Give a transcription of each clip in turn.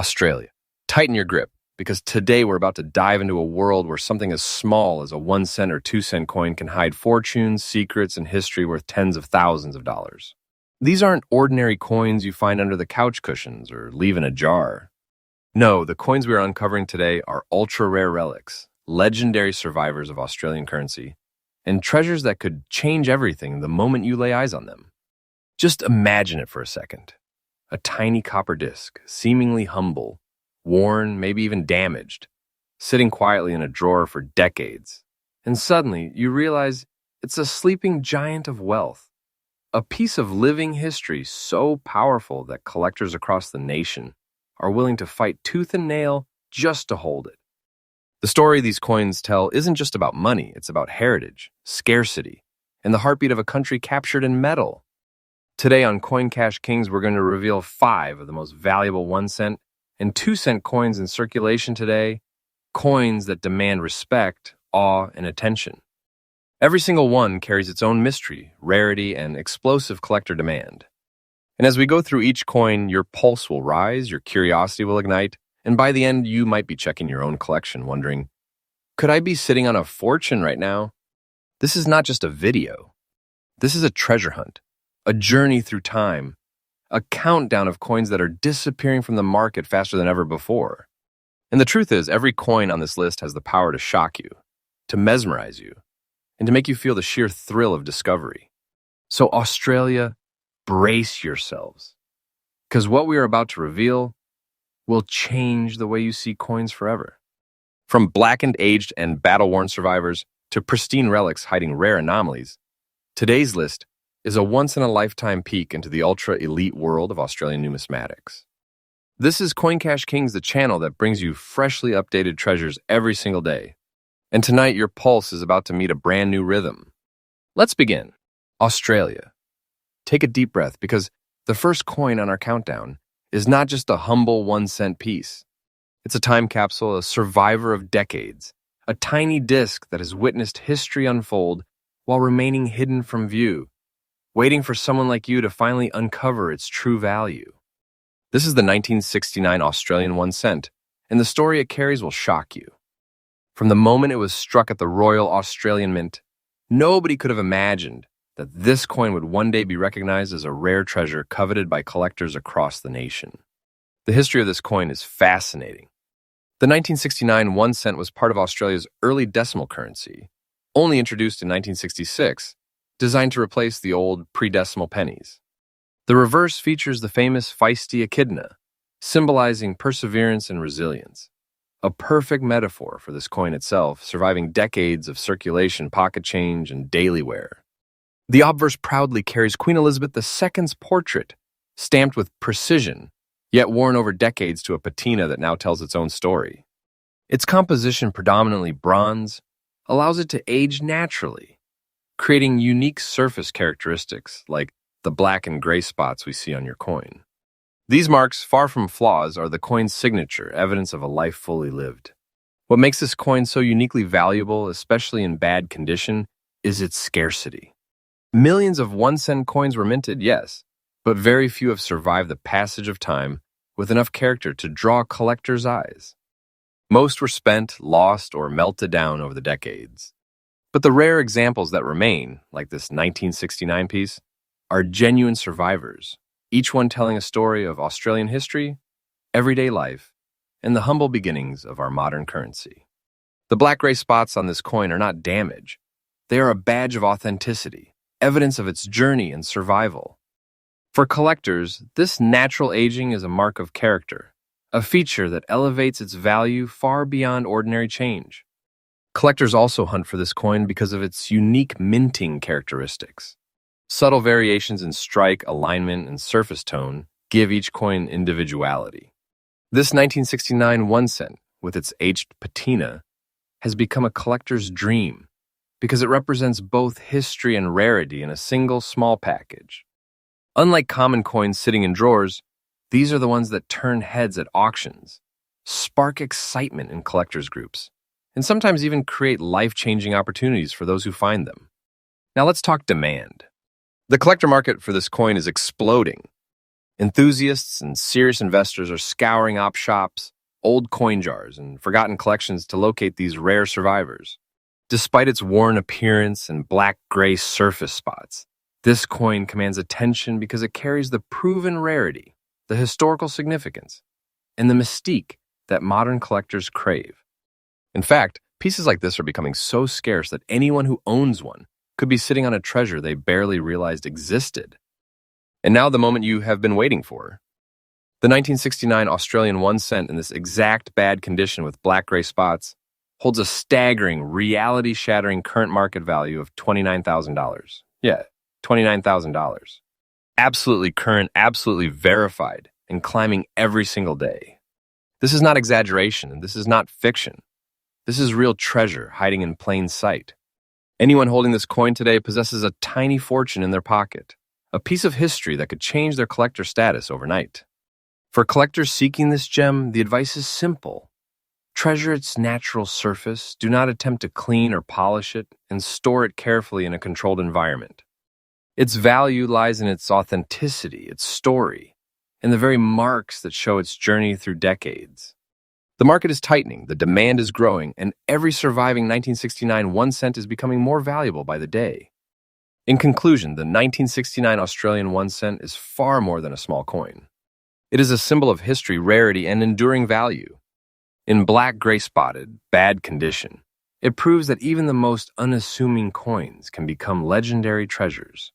Australia. Tighten your grip, because today we're about to dive into a world where something as small as a 1 cent or 2 cent coin can hide fortunes, secrets, and history worth tens of thousands of dollars. These aren't ordinary coins you find under the couch cushions or leave in a jar. No, the coins we are uncovering today are ultra-rare relics, legendary survivors of Australian currency, and treasures that could change everything the moment you lay eyes on them. Just imagine it for a second. A tiny copper disc, seemingly humble, worn, maybe even damaged, sitting quietly in a drawer for decades. And suddenly, you realize it's a sleeping giant of wealth, a piece of living history so powerful that collectors across the nation are willing to fight tooth and nail just to hold it. The story these coins tell isn't just about money, it's about heritage, scarcity, and the heartbeat of a country captured in metal. Today on Coin Cash Kings, we're going to reveal 5 of the most valuable 1 cent and 2 cent coins in circulation today, coins that demand respect, awe, and attention. Every single one carries its own mystery, rarity, and explosive collector demand. And as we go through each coin, your pulse will rise, your curiosity will ignite, and by the end, you might be checking your own collection, wondering, could I be sitting on a fortune right now? This is not just a video. This is a treasure hunt, a journey through time, a countdown of coins that are disappearing from the market faster than ever before. And the truth is, every coin on this list has the power to shock you, to mesmerize you, and to make you feel the sheer thrill of discovery. So Australia, brace yourselves, because what we are about to reveal will change the way you see coins forever. From blackened, aged, and battle-worn survivors to pristine relics hiding rare anomalies, today's list is a once-in-a-lifetime peek into the ultra-elite world of Australian numismatics. This is Coin Cash Kings, the channel that brings you freshly updated treasures every single day. And tonight, your pulse is about to meet a brand new rhythm. Let's begin. Australia. Take a deep breath, because the first coin on our countdown is not just a humble 1 cent piece. It's a time capsule, a survivor of decades, a tiny disc that has witnessed history unfold while remaining hidden from view, waiting for someone like you to finally uncover its true value. This is the 1969 Australian 1 cent, and the story it carries will shock you. From the moment it was struck at the Royal Australian Mint, nobody could have imagined that this coin would one day be recognized as a rare treasure coveted by collectors across the nation. The history of this coin is fascinating. The 1969 1 cent was part of Australia's early decimal currency, only introduced in 1966, designed to replace the old pre-decimal pennies. The reverse features the famous feisty echidna, symbolizing perseverance and resilience, a perfect metaphor for this coin itself, surviving decades of circulation, pocket change, and daily wear. The obverse proudly carries Queen Elizabeth II's portrait, stamped with precision, yet worn over decades to a patina that now tells its own story. Its composition, predominantly bronze, allows it to age naturally, creating unique surface characteristics like the black and gray spots we see on your coin. These marks, far from flaws, are the coin's signature, evidence of a life fully lived. What makes this coin so uniquely valuable, especially in bad condition, is its scarcity. Millions of 1 cent coins were minted, yes, but very few have survived the passage of time with enough character to draw collectors' eyes. Most were spent, lost, or melted down over the decades. But the rare examples that remain, like this 1969 piece, are genuine survivors, each one telling a story of Australian history, everyday life, and the humble beginnings of our modern currency. The black-gray spots on this coin are not damage. They are a badge of authenticity, evidence of its journey and survival. For collectors, this natural aging is a mark of character, a feature that elevates its value far beyond ordinary change. Collectors also hunt for this coin because of its unique minting characteristics. Subtle variations in strike, alignment, and surface tone give each coin individuality. This 1969 1 cent, with its aged patina, has become a collector's dream because it represents both history and rarity in a single small package. Unlike common coins sitting in drawers, these are the ones that turn heads at auctions, spark excitement in collectors' groups, and sometimes even create life-changing opportunities for those who find them. Now let's talk demand. The collector market for this coin is exploding. Enthusiasts and serious investors are scouring op shops, old coin jars, and forgotten collections to locate these rare survivors. Despite its worn appearance and black-gray surface spots, this coin commands attention because it carries the proven rarity, the historical significance, and the mystique that modern collectors crave. In fact, pieces like this are becoming so scarce that anyone who owns one could be sitting on a treasure they barely realized existed. And now the moment you have been waiting for. The 1969 Australian 1 cent in this exact bad condition with black-gray spots holds a staggering, reality-shattering current market value of $29,000. Yeah, $29,000. Absolutely current, absolutely verified, and climbing every single day. This is not exaggeration, and this is not fiction. This is real treasure hiding in plain sight. Anyone holding this coin today possesses a tiny fortune in their pocket, a piece of history that could change their collector status overnight. For collectors seeking this gem, the advice is simple. Treasure its natural surface, do not attempt to clean or polish it, and store it carefully in a controlled environment. Its value lies in its authenticity, its story, and the very marks that show its journey through decades. The market is tightening, the demand is growing, and every surviving 1969 1 cent is becoming more valuable by the day. In conclusion, the 1969 Australian 1 cent is far more than a small coin. It is a symbol of history, rarity, and enduring value. In black-gray spotted, bad condition, it proves that even the most unassuming coins can become legendary treasures.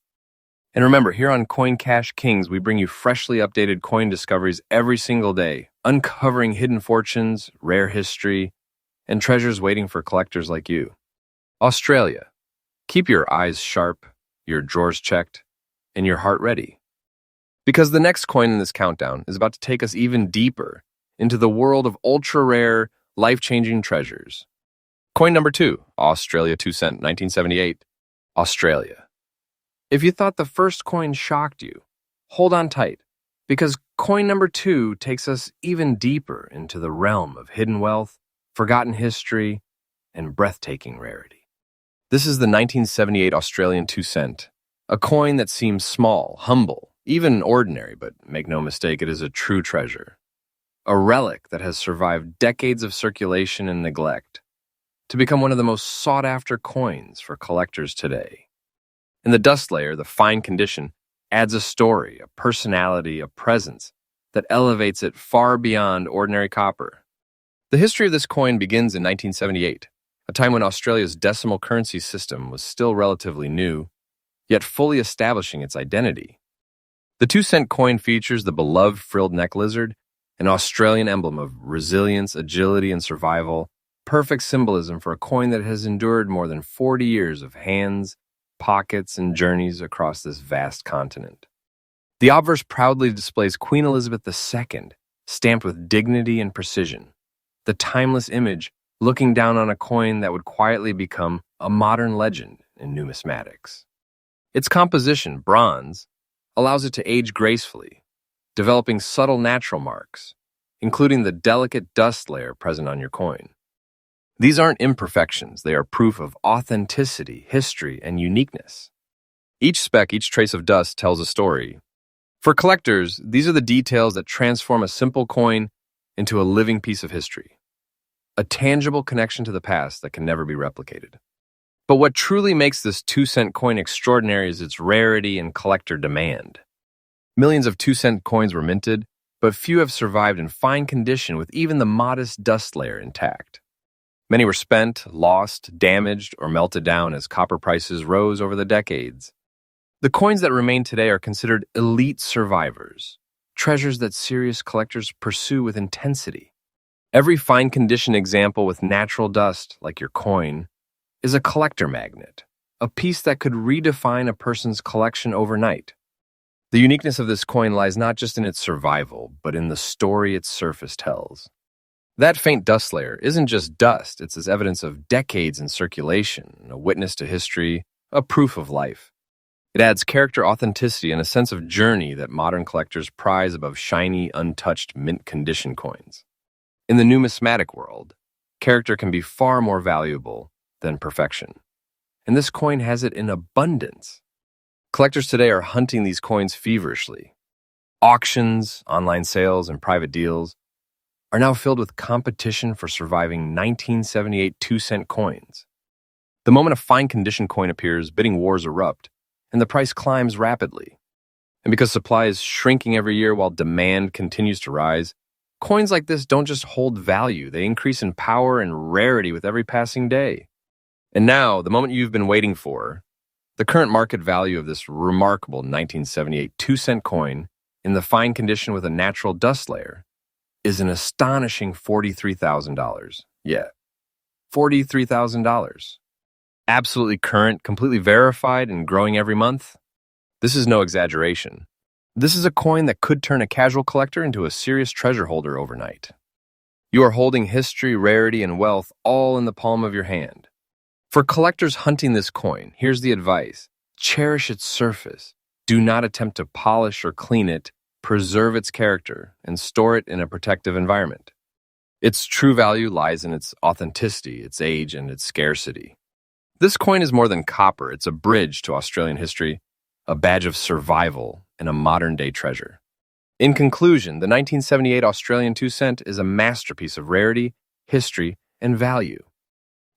And remember, here on Coin Cash Kings, we bring you freshly updated coin discoveries every single day, uncovering hidden fortunes, rare history, and treasures waiting for collectors like you. Australia, keep your eyes sharp, your drawers checked, and your heart ready. Because the next coin in this countdown is about to take us even deeper into the world of ultra-rare, life-changing treasures. Coin number 2, Australia 2 cent, 1978. Australia. If you thought the first coin shocked you, hold on tight, because coin number 2 takes us even deeper into the realm of hidden wealth, forgotten history, and breathtaking rarity. This is the 1978 Australian 2 cent, a coin that seems small, humble, even ordinary, but make no mistake, it is a true treasure. A relic that has survived decades of circulation and neglect to become one of the most sought-after coins for collectors today. In the dust layer, the fine condition adds a story, a personality, a presence that elevates it far beyond ordinary copper. The history of this coin begins in 1978, a time when Australia's decimal currency system was still relatively new, yet fully establishing its identity. The 2 cent coin features the beloved frilled neck lizard, an Australian emblem of resilience, agility, and survival, perfect symbolism for a coin that has endured more than 40 years of hands, pockets, and journeys across this vast continent. The obverse proudly displays Queen Elizabeth II, stamped with dignity and precision, the timeless image looking down on a coin that would quietly become a modern legend in numismatics. Its composition, bronze, allows it to age gracefully, developing subtle natural marks, including the delicate dust layer present on your coin. These aren't imperfections, they are proof of authenticity, history, and uniqueness. Each speck, each trace of dust tells a story. For collectors, these are the details that transform a simple coin into a living piece of history, a tangible connection to the past that can never be replicated. But what truly makes this 2 cent coin extraordinary is its rarity and collector demand. Millions of 2 cent coins were minted, but few have survived in fine condition with even the modest dust layer intact. Many were spent, lost, damaged, or melted down as copper prices rose over the decades. The coins that remain today are considered elite survivors, treasures that serious collectors pursue with intensity. Every fine condition example with natural dust, like your coin, is a collector magnet, a piece that could redefine a person's collection overnight. The uniqueness of this coin lies not just in its survival, but in the story its surface tells. That faint dust layer isn't just dust, it's as evidence of decades in circulation, a witness to history, a proof of life. It adds character, authenticity, and a sense of journey that modern collectors prize above shiny, untouched, mint-condition coins. In the numismatic world, character can be far more valuable than perfection. And this coin has it in abundance. Collectors today are hunting these coins feverishly. Auctions, online sales, and private deals are now filled with competition for surviving 1978 2-cent coins. The moment a fine condition coin appears, bidding wars erupt, and the price climbs rapidly. And because supply is shrinking every year while demand continues to rise, coins like this don't just hold value, they increase in power and rarity with every passing day. And now, the moment you've been waiting for, the current market value of this remarkable 1978 2-cent coin in the fine condition with a natural dust layer is an astonishing $43,000. Yeah, $43,000. Absolutely current, completely verified, and growing every month. This is no exaggeration. This is a coin that could turn a casual collector into a serious treasure holder overnight. You are holding history, rarity, and wealth all in the palm of your hand. For collectors hunting this coin, here's the advice. Cherish its surface. Do not attempt to polish or clean it. Preserve its character and store it in a protective environment. Its true value lies in its authenticity, its age, and its scarcity. This coin is more than copper. It's a bridge to Australian history, a badge of survival, and a modern-day treasure. In conclusion, the 1978 Australian 2-cent is a masterpiece of rarity, history, and value.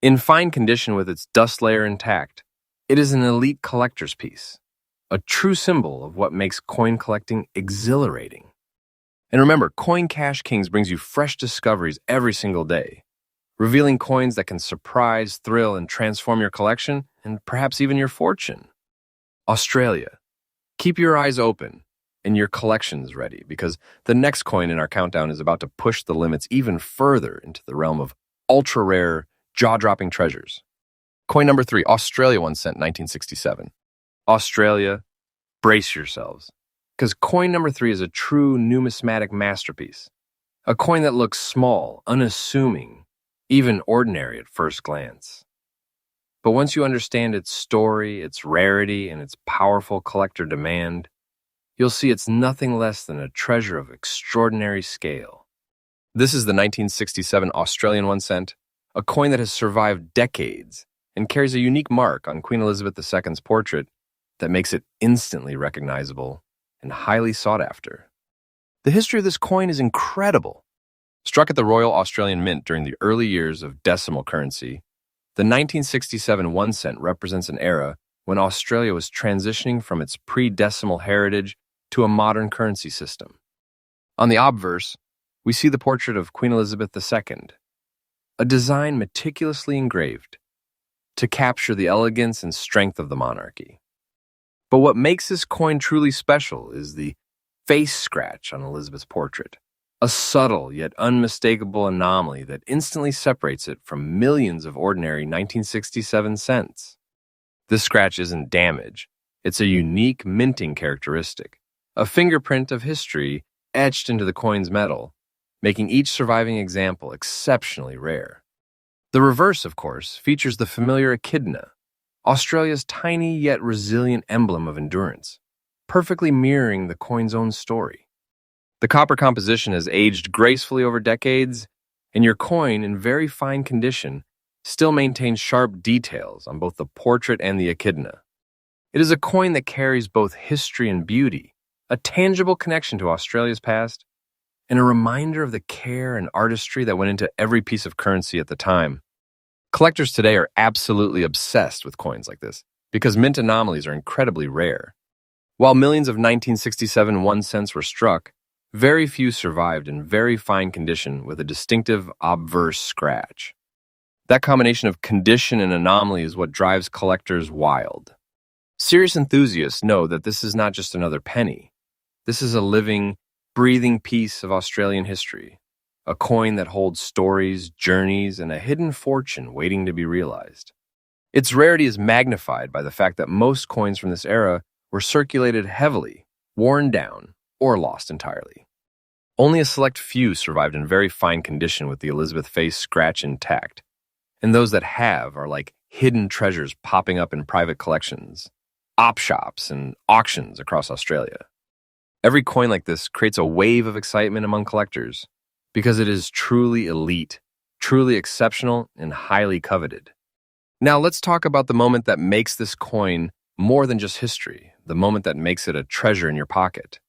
In fine condition with its dust layer intact, it is an elite collector's piece, a true symbol of what makes coin collecting exhilarating. And remember, Coin Cash Kings brings you fresh discoveries every single day, revealing coins that can surprise, thrill, and transform your collection, and perhaps even your fortune. Australia, keep your eyes open and your collections ready, because the next coin in our countdown is about to push the limits even further into the realm of ultra-rare, jaw-dropping treasures. Coin number 3, Australia 1 cent, 1967. Australia, brace yourselves, because coin number 3 is a true numismatic masterpiece, a coin that looks small, unassuming, even ordinary at first glance. But once you understand its story, its rarity, and its powerful collector demand, you'll see it's nothing less than a treasure of extraordinary scale. This is the 1967 Australian 1 cent, a coin that has survived decades and carries a unique mark on Queen Elizabeth II's portrait that makes it instantly recognizable and highly sought after. The history of this coin is incredible. Struck at the Royal Australian Mint during the early years of decimal currency, the 1967 1 cent represents an era when Australia was transitioning from its pre-decimal heritage to a modern currency system. On the obverse, we see the portrait of Queen Elizabeth II, a design meticulously engraved to capture the elegance and strength of the monarchy. But what makes this coin truly special is the face scratch on Elizabeth's portrait, a subtle yet unmistakable anomaly that instantly separates it from millions of ordinary 1967 cents. This scratch isn't damage, it's a unique minting characteristic, a fingerprint of history etched into the coin's metal, making each surviving example exceptionally rare. The reverse, of course, features the familiar echidna, Australia's tiny yet resilient emblem of endurance, perfectly mirroring the coin's own story. The copper composition has aged gracefully over decades, and your coin, in very fine condition, still maintains sharp details on both the portrait and the echidna. It is a coin that carries both history and beauty, a tangible connection to Australia's past, and a reminder of the care and artistry that went into every piece of currency at the time. Collectors today are absolutely obsessed with coins like this, because mint anomalies are incredibly rare. While millions of 1967 1 cents were struck, very few survived in very fine condition with a distinctive obverse scratch. That combination of condition and anomaly is what drives collectors wild. Serious enthusiasts know that this is not just another penny. This is a living, breathing piece of Australian history, a coin that holds stories, journeys, and a hidden fortune waiting to be realized. Its rarity is magnified by the fact that most coins from this era were circulated heavily, worn down, or lost entirely. Only a select few survived in very fine condition with the Elizabeth face scratch intact, and those that have are like hidden treasures popping up in private collections, op shops, and auctions across Australia. Every coin like this creates a wave of excitement among collectors because it is truly elite, truly exceptional, and highly coveted. Now let's talk about the moment that makes this coin more than just history, the moment that makes it a treasure in your pocket.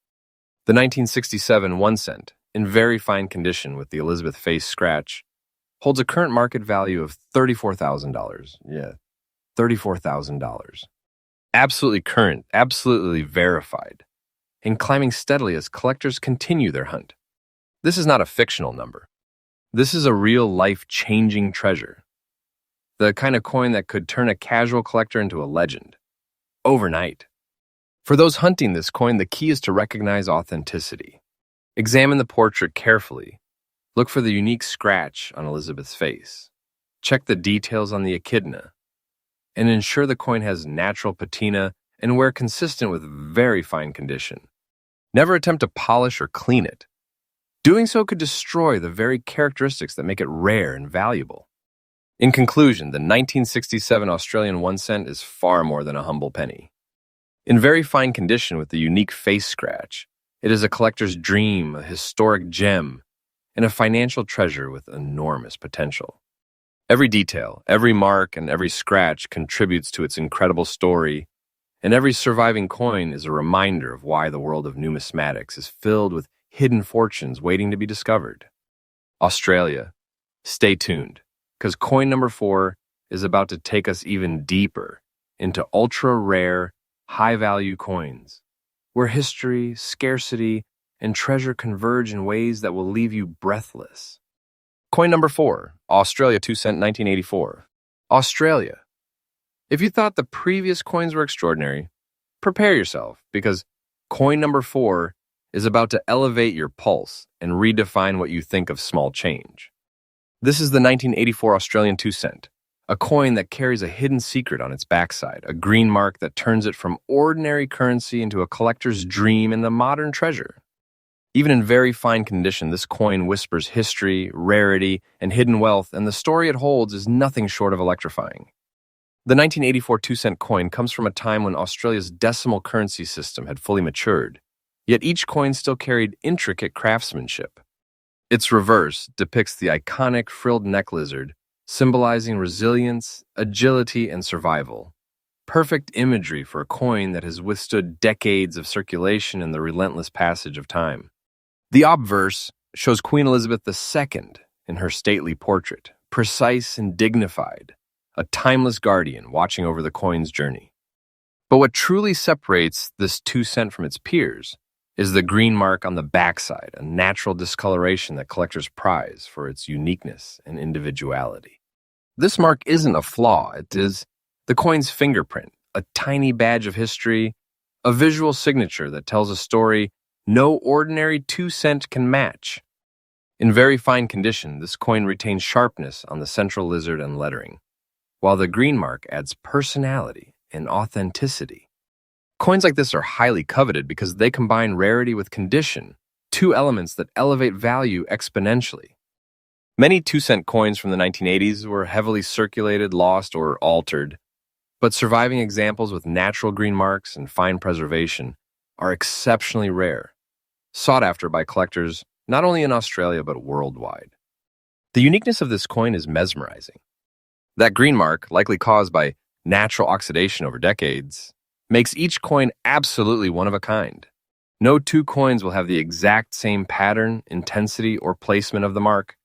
The 1967 1 cent, in very fine condition with the Elizabeth face scratch, holds a current market value of $34,000. Yeah, $34,000. Absolutely current, absolutely verified, and climbing steadily as collectors continue their hunt. This is not a fictional number. This is a real life-changing treasure. The kind of coin that could turn a casual collector into a legend. Overnight. For those hunting this coin, the key is to recognize authenticity. Examine the portrait carefully. Look for the unique scratch on Elizabeth's face. Check the details on the echidna. And ensure the coin has natural patina and wear consistent with very fine condition. Never attempt to polish or clean it. Doing so could destroy the very characteristics that make it rare and valuable. In conclusion, the 1967 Australian 1 cent is far more than a humble penny. In very fine condition with the unique face scratch, it is a collector's dream, a historic gem, and a financial treasure with enormous potential. Every detail, every mark, and every scratch contributes to its incredible story, and every surviving coin is a reminder of why the world of numismatics is filled with hidden fortunes waiting to be discovered. Australia, stay tuned, because coin number 4 is about to take us even deeper into ultra-rare, high-value coins, where history, scarcity, and treasure converge in ways that will leave you breathless. Coin number 4, Australia 2 cent 1984. Australia. If you thought the previous coins were extraordinary, prepare yourself, because coin number 4 is about to elevate your pulse and redefine what you think of small change. This is the 1984 Australian 2 cent, a coin that carries a hidden secret on its backside, a green mark that turns it from ordinary currency into a collector's dream and a modern treasure. Even in very fine condition, this coin whispers history, rarity, and hidden wealth, and the story it holds is nothing short of electrifying. The 1984 2 cent coin comes from a time when Australia's decimal currency system had fully matured, yet each coin still carried intricate craftsmanship. Its reverse depicts the iconic frilled neck lizard, symbolizing resilience, agility, and survival. Perfect imagery for a coin that has withstood decades of circulation and the relentless passage of time. The obverse shows Queen Elizabeth II in her stately portrait, precise and dignified, a timeless guardian watching over the coin's journey. But what truly separates this 2 cent from its peers is the green mark on the backside, a natural discoloration that collectors prize for its uniqueness and individuality. This mark isn't a flaw, it is the coin's fingerprint, a tiny badge of history, a visual signature that tells a story no ordinary 2 cent can match. In very fine condition, this coin retains sharpness on the central lizard and lettering, while the green mark adds personality and authenticity. Coins like this are highly coveted because they combine rarity with condition, 2 elements that elevate value exponentially. Many 2 cent coins from the 1980s were heavily circulated, lost, or altered, but surviving examples with natural green marks and fine preservation are exceptionally rare, sought after by collectors not only in Australia but worldwide. The uniqueness of this coin is mesmerizing. That green mark, likely caused by natural oxidation over decades, makes each coin absolutely one of a kind. No 2 coins will have the exact same pattern, intensity, or placement of the mark.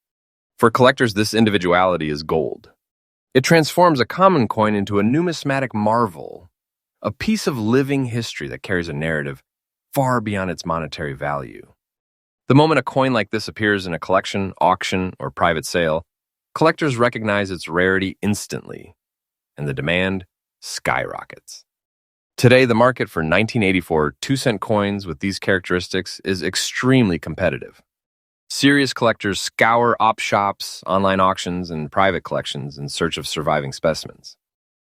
For collectors, this individuality is gold. It transforms a common coin into a numismatic marvel, a piece of living history that carries a narrative far beyond its monetary value. The moment a coin like this appears in a collection, auction, or private sale, collectors recognize its rarity instantly, and the demand skyrockets. Today, the market for 1984 2 cent coins with these characteristics is extremely competitive. Serious collectors scour op shops, online auctions, and private collections in search of surviving specimens.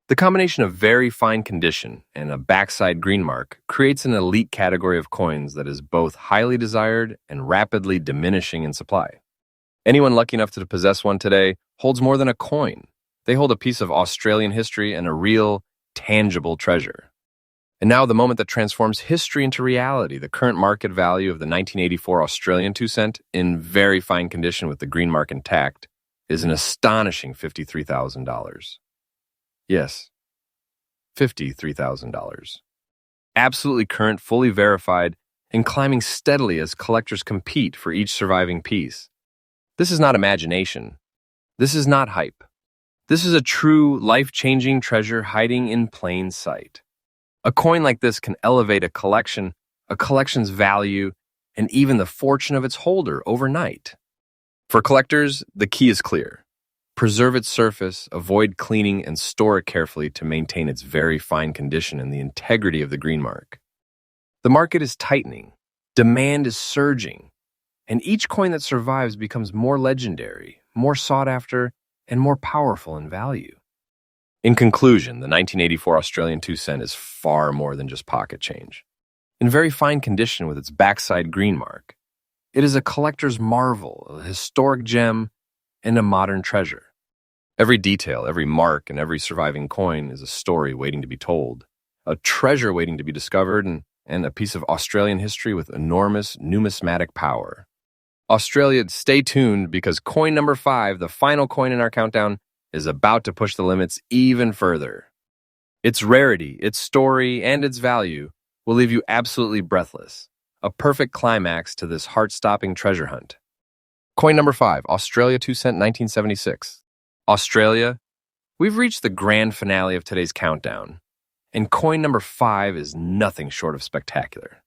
The combination of very fine condition and a backside green mark creates an elite category of coins that is both highly desired and rapidly diminishing in supply. Anyone lucky enough to possess one today holds more than a coin. They hold a piece of Australian history and a real, tangible treasure. And now the moment that transforms history into reality, the current market value of the 1984 Australian 2 cent, in very fine condition with the green mark intact, is an astonishing $53,000. Yes, $53,000. Absolutely current, fully verified, and climbing steadily as collectors compete for each surviving piece. This is not imagination. This is not hype. This is a true, life-changing treasure hiding in plain sight. A coin like this can elevate a collection's value, and even the fortune of its holder overnight. For collectors, the key is clear. Preserve its surface, avoid cleaning, and store it carefully to maintain its very fine condition and the integrity of the green mark. The market is tightening, demand is surging, and each coin that survives becomes more legendary, more sought after, and more powerful in value. In conclusion, the 1984 Australian 2 cent is far more than just pocket change. In very fine condition with its backside green mark, it is a collector's marvel, a historic gem, and a modern treasure. Every detail, every mark, and every surviving coin is a story waiting to be told, a treasure waiting to be discovered, and a piece of Australian history with enormous numismatic power. Australia, stay tuned because coin number 5, the final coin in our countdown, is about to push the limits even further. Its rarity, its story, and its value will leave you absolutely breathless, a perfect climax to this heart-stopping treasure hunt. Coin number 5, Australia 2 cent 1976. Australia, we've reached the grand finale of today's countdown, and coin number 5 is nothing short of spectacular.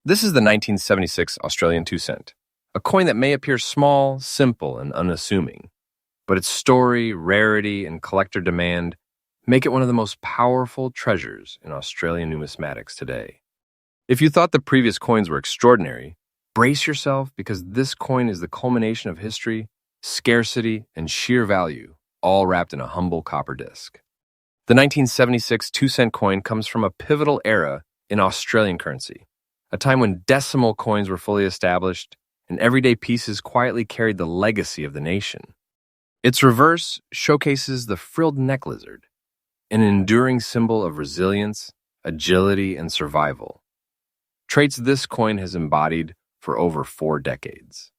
This is the 1976 Australian 2 cent, a coin that may appear small, simple, and unassuming, but its story, rarity, and collector demand make it one of the most powerful treasures in Australian numismatics today. If you thought the previous coins were extraordinary, brace yourself because this coin is the culmination of history, scarcity, and sheer value, all wrapped in a humble copper disc. The 1976 2 cent coin comes from a pivotal era in Australian currency, a time when decimal coins were fully established and everyday pieces quietly carried the legacy of the nation. Its reverse showcases the frilled neck lizard, an enduring symbol of resilience, agility, and survival. Traits this coin has embodied for over 4 decades.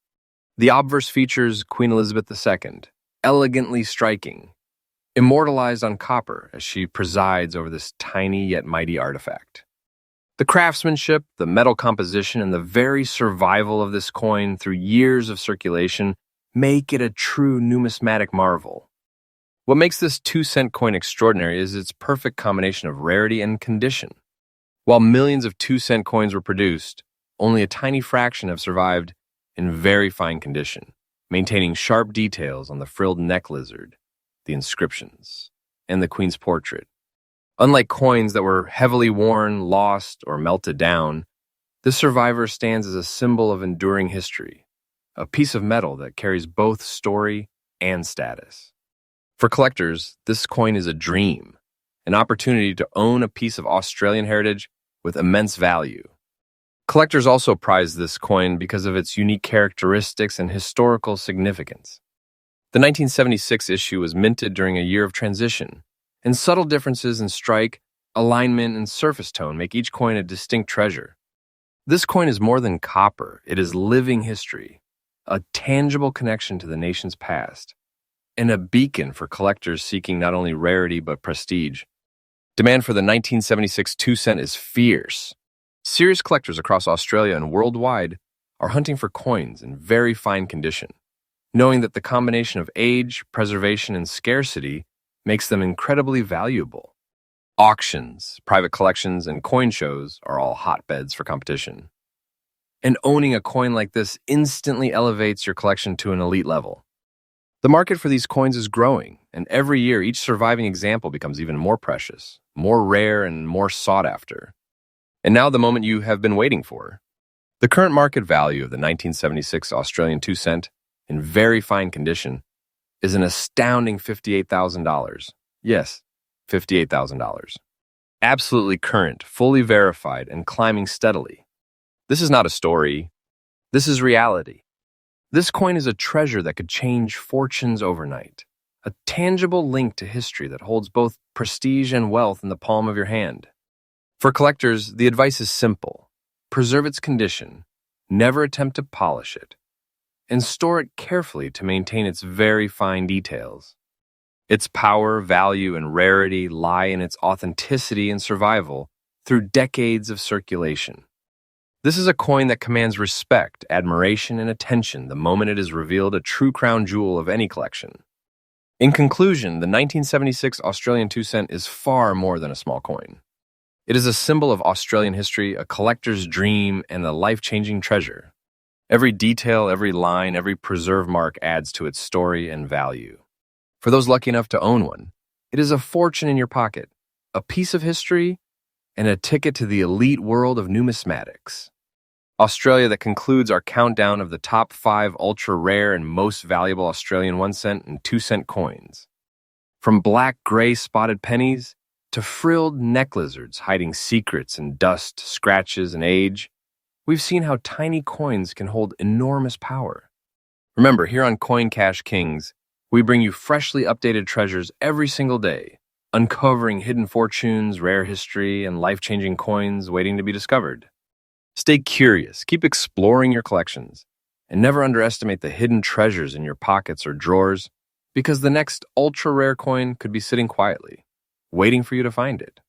The obverse features Queen Elizabeth II, elegantly striking, immortalized on copper as she presides over this tiny yet mighty artifact. The craftsmanship, the metal composition, and the very survival of this coin through years of circulation make it a true numismatic marvel. What makes this 2 cent coin extraordinary is its perfect combination of rarity and condition. While millions of 2 cent coins were produced, only a tiny fraction have survived in very fine condition, maintaining sharp details on the frilled neck lizard, the inscriptions, and the Queen's portrait. Unlike coins that were heavily worn, lost, or melted down, this survivor stands as a symbol of enduring history, a piece of metal that carries both story and status. For collectors, this coin is a dream, an opportunity to own a piece of Australian heritage with immense value. Collectors also prize this coin because of its unique characteristics and historical significance. The 1976 issue was minted during a year of transition, and subtle differences in strike, alignment, and surface tone make each coin a distinct treasure. This coin is more than copper, it is living history, a tangible connection to the nation's past, and a beacon for collectors seeking not only rarity but prestige. Demand for the 1976 2 cent is fierce. Serious collectors across Australia and worldwide are hunting for coins in very fine condition, knowing that the combination of age, preservation, and scarcity makes them incredibly valuable. Auctions, private collections, and coin shows are all hotbeds for competition. And owning a coin like this instantly elevates your collection to an elite level. The market for these coins is growing, and every year each surviving example becomes even more precious, more rare, and more sought after. And now the moment you have been waiting for. The current market value of the 1976 Australian 2 cent, in very fine condition, is an astounding $58,000. Yes, $58,000. Absolutely current, fully verified, and climbing steadily. This is not a story. This is reality. This coin is a treasure that could change fortunes overnight, a tangible link to history that holds both prestige and wealth in the palm of your hand. For collectors, the advice is simple. Preserve its condition, never attempt to polish it, and store it carefully to maintain its very fine details. Its power, value, and rarity lie in its authenticity and survival through decades of circulation. This is a coin that commands respect, admiration, and attention the moment it is revealed, a true crown jewel of any collection. In conclusion, the 1976 Australian 2 cent is far more than a small coin. It is a symbol of Australian history, a collector's dream, and a life-changing treasure. Every detail, every line, every preserve mark adds to its story and value. For those lucky enough to own one, it is a fortune in your pocket, a piece of history, and a ticket to the elite world of numismatics. Australia, that concludes our countdown of the top 5 ultra-rare and most valuable Australian 1 cent and 2 cent coins. From black gray spotted pennies to frilled neck lizards hiding secrets in dust, scratches, and age, we've seen how tiny coins can hold enormous power. Remember, here on Coin Cash Kings, we bring you freshly updated treasures every single day, uncovering hidden fortunes, rare history, and life-changing coins waiting to be discovered. Stay curious, keep exploring your collections, and never underestimate the hidden treasures in your pockets or drawers, because the next ultra-rare coin could be sitting quietly, waiting for you to find it.